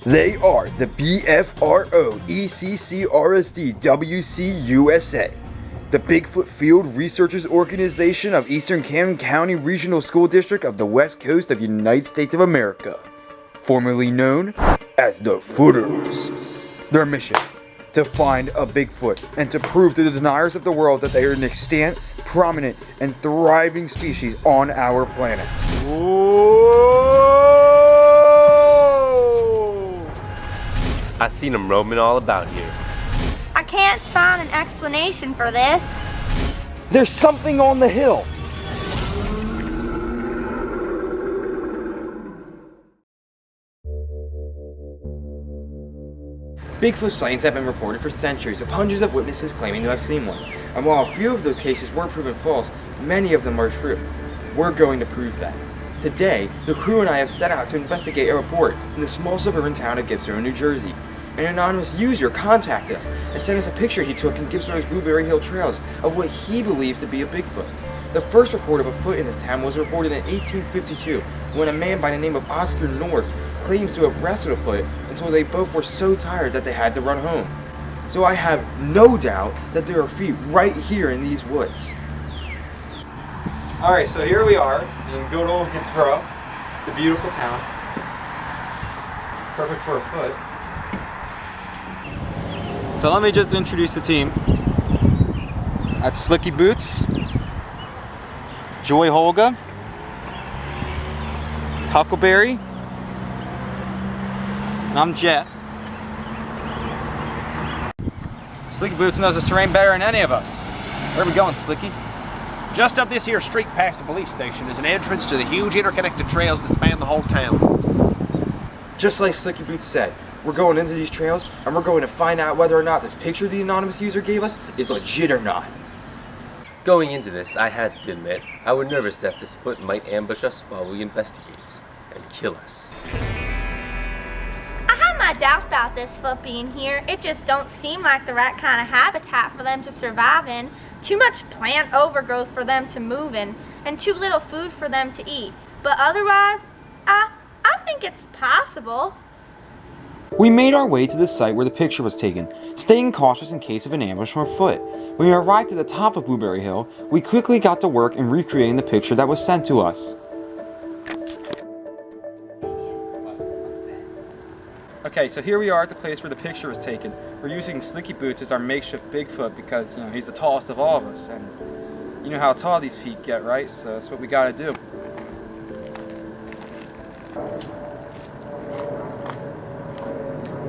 They are the BFRO ECCRSD WC USA, the Bigfoot Field Researchers Organization of Eastern Camden County Regional School District of the West Coast of the United States of America, formerly known as the Footers. Their mission: to find a Bigfoot and to prove to the deniers of the world that they are an extant, prominent, and thriving species on our planet. I seen them roaming all about here. I can't find an explanation for this. There's something on the hill. Bigfoot sightings have been reported for centuries, with hundreds of witnesses claiming to have seen one. And while a few of those cases were proven false, many of them are true. We're going to prove that. Today, the crew and I have set out to investigate a report in the small suburban town of Gibsboro, New Jersey. An anonymous user contacted us and sent us a picture he took in Gibsboro's Blueberry Hill trails of what he believes to be a Bigfoot. The first report of a foot in this town was reported in 1852, when a man by the name of Oscar North claims to have wrestled a foot until they both were so tired that they had to run home. So I have no doubt that there are feet right here in these woods. Alright, so here we are in good old Gibsboro. It's a beautiful town. Perfect for a foot. So let me just introduce the team. That's Slicky Boots, Joy Holga, Huckleberry, and I'm Jeff. Slicky Boots knows this terrain better than any of us. Where are we going, Slicky? Just up this here street past the police station is an entrance to the huge interconnected trails that span the whole town. Just like Slicky Boots said, we're going into these trails and we're going to find out whether or not this picture the anonymous user gave us is legit or not. Going into this, I had to admit, I was nervous that this foot might ambush us while we investigate and kill us. I have my doubts about this foot being here. It just don't seem like the right kind of habitat for them to survive in. Too much plant overgrowth for them to move in, and too little food for them to eat. But otherwise, I think it's possible. We made our way to the site where the picture was taken, staying cautious in case of an ambush from a foot. When we arrived at the top of Blueberry Hill, we quickly got to work in recreating the picture that was sent to us. Okay, so here we are at the place where the picture was taken. We're using Slicky Boots as our makeshift Bigfoot because, he's the tallest of all of us, and you know how tall these feet get, right? So that's what we gotta do.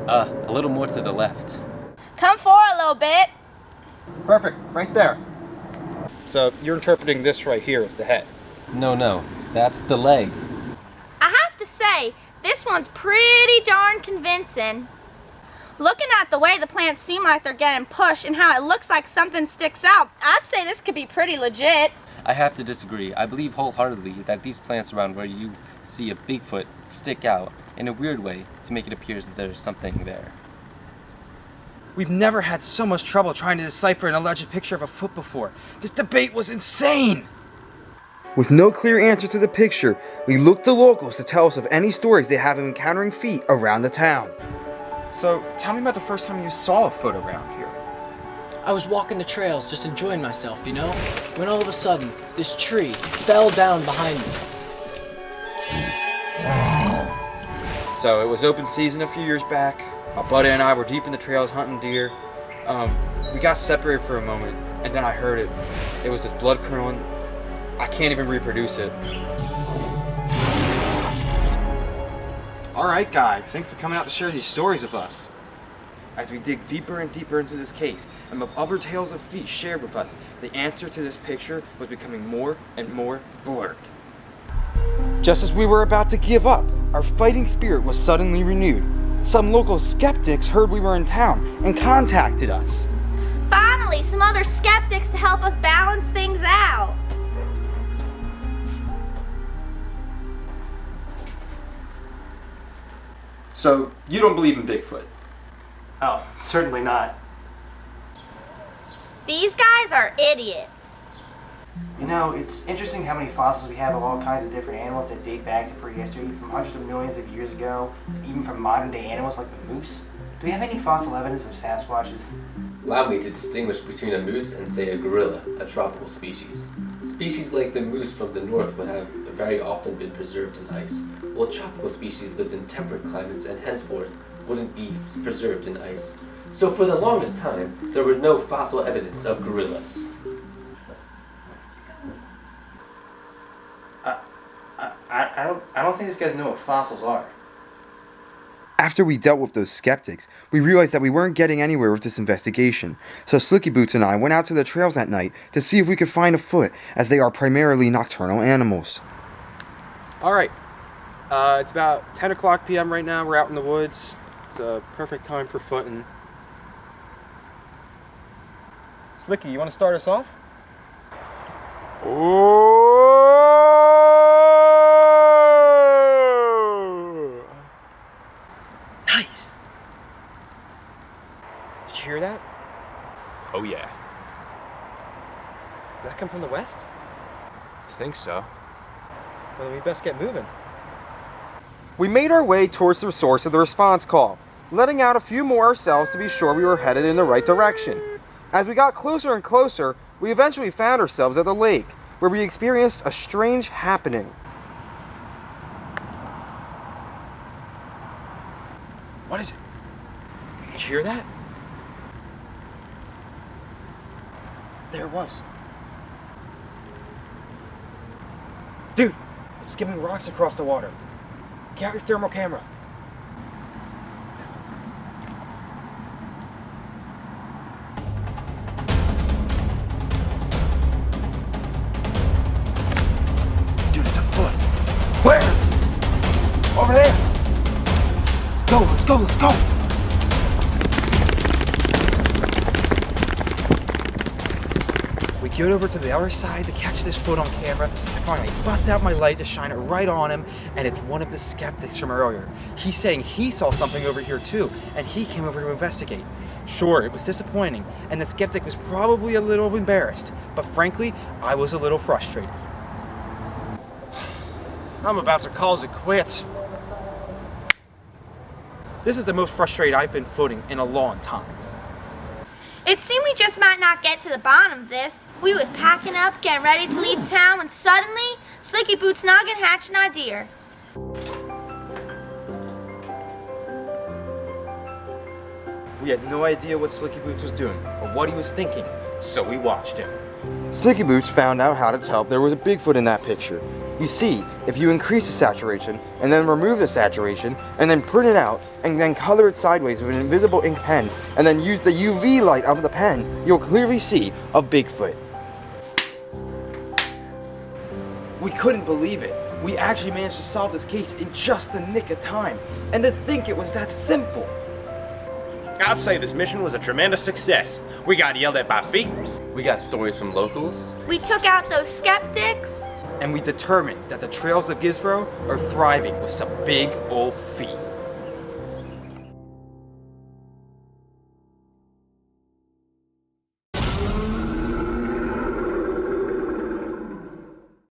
A little more to the left. Come forward a little bit. Perfect, right there. So you're interpreting this right here as the head. No, that's the leg. I have to say, this one's pretty darn convincing. Looking at the way the plants seem like they're getting pushed and how it looks like something sticks out, I'd say this could be pretty legit. I have to disagree. I believe wholeheartedly that these plants around where you see a Bigfoot stick out in a weird way to make it appear that there's something there. We've never had so much trouble trying to decipher an alleged picture of a foot before. This debate was insane! With no clear answer to the picture, we looked to locals to tell us of any stories they have of encountering feet around the town. So, tell me about the first time you saw a foot around here. I was walking the trails, just enjoying myself, when all of a sudden, this tree fell down behind me. So, it was open season a few years back. My buddy and I were deep in the trails hunting deer. We got separated for a moment, and then I heard it. It was just blood curdling. I can't even reproduce it. Alright guys, thanks for coming out to share these stories with us. As we dig deeper and deeper into this case, and with other tales of feet shared with us, the answer to this picture was becoming more and more blurred. Just as we were about to give up, our fighting spirit was suddenly renewed. Some local skeptics heard we were in town and contacted us. Finally, some other skeptics to help us balance things out. So, you don't believe in Bigfoot? Oh, certainly not. These guys are idiots. You know, it's interesting how many fossils we have of all kinds of different animals that date back to prehistory, from hundreds of millions of years ago, even from modern day animals like the moose. Do we have any fossil evidence of Sasquatches? Allow me to distinguish between a moose and, say, a gorilla, a tropical species. Species like the moose from the north would have very often been preserved in ice, while tropical species lived in temperate climates and henceforth wouldn't be preserved in ice. So for the longest time, there were no fossil evidence of gorillas. I don't think these guys know what fossils are. After we dealt with those skeptics, we realized that we weren't getting anywhere with this investigation, so Slicky Boots and I went out to the trails that night to see if we could find a foot, as they are primarily nocturnal animals. Alright, it's about 10 o'clock p.m. right now. We're out in the woods. It's a perfect time for footing. Slicky, you want to start us off? Nice! Did you hear that? Oh yeah. Did that come from the west? I think so. Well, then we best get moving. We made our way towards the source of the response call, letting out a few more ourselves to be sure we were headed in the right direction. As we got closer and closer, we eventually found ourselves at the lake, where we experienced a strange happening. What is it? Did you hear that? There it was. Dude, it's skimming rocks across the water. Get out your thermal camera. Dude, it's a foot. Where? Over there. Let's go, let's go, let's go. We get over to the other side to catch this foot on camera. I finally bust out my light to shine it right on him, and it's one of the skeptics from earlier. He's saying he saw something over here too, and he came over to investigate. Sure, it was disappointing, and the skeptic was probably a little embarrassed, but frankly, I was a little frustrated. I'm about to call it quits. This is the most frustrated I've been footing in a long time. It seemed we just might not get to the bottom of this. We was packing up, getting ready to leave town, when suddenly, Slicky Boots Noggin hatched an idea. We had no idea what Slicky Boots was doing or what he was thinking, so we watched him. Slicky Boots found out how to tell if there was a Bigfoot in that picture. You see, if you increase the saturation, and then remove the saturation, and then print it out, and then color it sideways with an invisible ink pen, and then use the UV light of the pen, you'll clearly see a Bigfoot. We couldn't believe it. We actually managed to solve this case in just the nick of time. And to think it was that simple. I'd say this mission was a tremendous success. We got yelled at by feet. We got stories from locals. We took out those skeptics. And we determined that the trails of Gisborough are thriving with some big old feet.